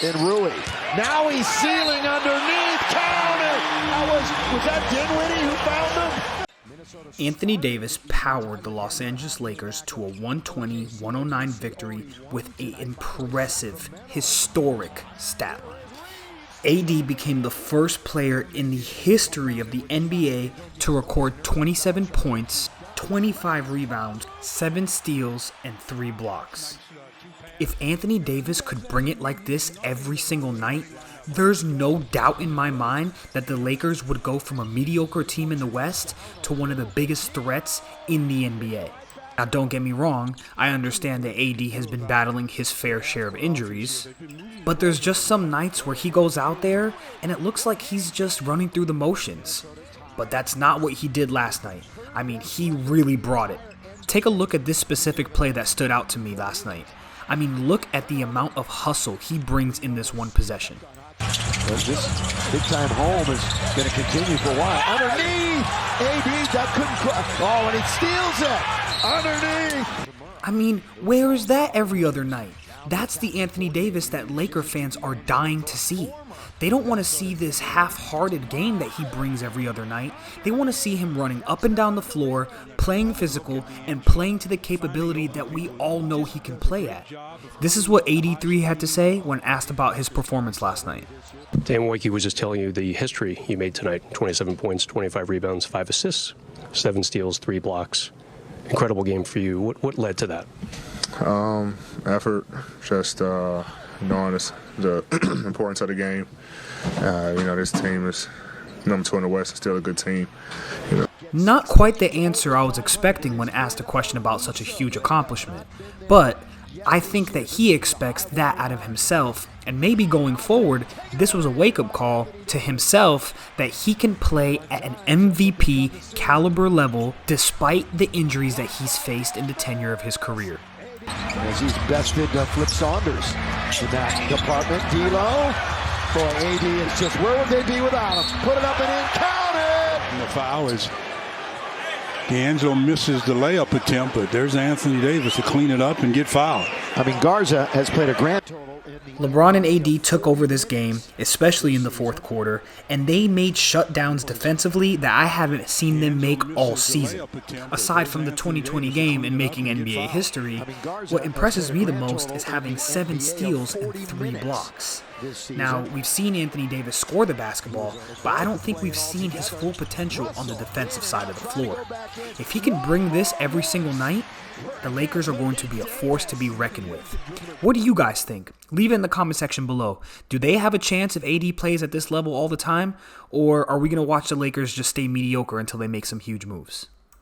and Rui. Now he's sealing underneath. Count it! Was that Dinwiddie who found him? Anthony Davis powered the Los Angeles Lakers to a 120-109 victory with an impressive, historic stat line. AD became the first player in the history of the NBA to record 27 points, 25 rebounds, 7 steals, and 3 blocks. If Anthony Davis could bring it like this every single night, there's no doubt in my mind that the Lakers would go from a mediocre team in the West to one of the biggest threats in the NBA. Now, don't get me wrong, I understand that AD has been battling his fair share of injuries, but there's just some nights where he goes out there and it looks like he's just running through the motions. But that's not what he did last night. I mean, he really brought it. Take a look at this specific play that stood out to me last night. I mean, look at the amount of hustle he brings in this one possession. Well, this big-time home is going to continue for a while. Underneath! AD, that couldn't cross. Oh, and he steals it! Underneath! I mean, where is that every other night? That's the Anthony Davis that Laker fans are dying to see. They don't want to see this half-hearted game that he brings every other night. They want to see him running up and down the floor, playing physical, and playing to the capability that we all know he can play at. This is what AD3 had to say when asked about his performance last night. Dan Wojcicki was just telling you the history you made tonight. 27 points, 25 rebounds, 5 assists, 7 steals, 3 blocks. Incredible game for you. What led to that? Effort, just knowing the importance of the game. This team is number 2 in the West, is still a good team. Not quite the answer I was expecting when asked a question about such a huge accomplishment, but I think that he expects that out of himself, and maybe going forward, this was a wake-up call to himself that he can play at an MVP caliber level despite the injuries that he's faced in the tenure of his career. As he's bested Flip Saunders in that department. D'Lo for AD is just, where would they be without him? Put it up and in, count it! And the foul is D'Angelo misses the layup attempt, but there's Anthony Davis to clean it up and get fouled. I mean, Garza has played a grand total. LeBron and AD took over this game, especially in the fourth quarter, and they made shutdowns defensively that I haven't seen them make all season. Aside from the 2020 game and making NBA history, what impresses me the most is having 7 steals and 3 blocks. Now, we've seen Anthony Davis score the basketball, but I don't think we've seen his full potential on the defensive side of the floor. If he can bring this every single night, the Lakers are going to be a force to be reckoned with. What do you guys think? Leave it in the comment section below. Do they have a chance if AD plays at this level all the time? Or are we going to watch the Lakers just stay mediocre until they make some huge moves?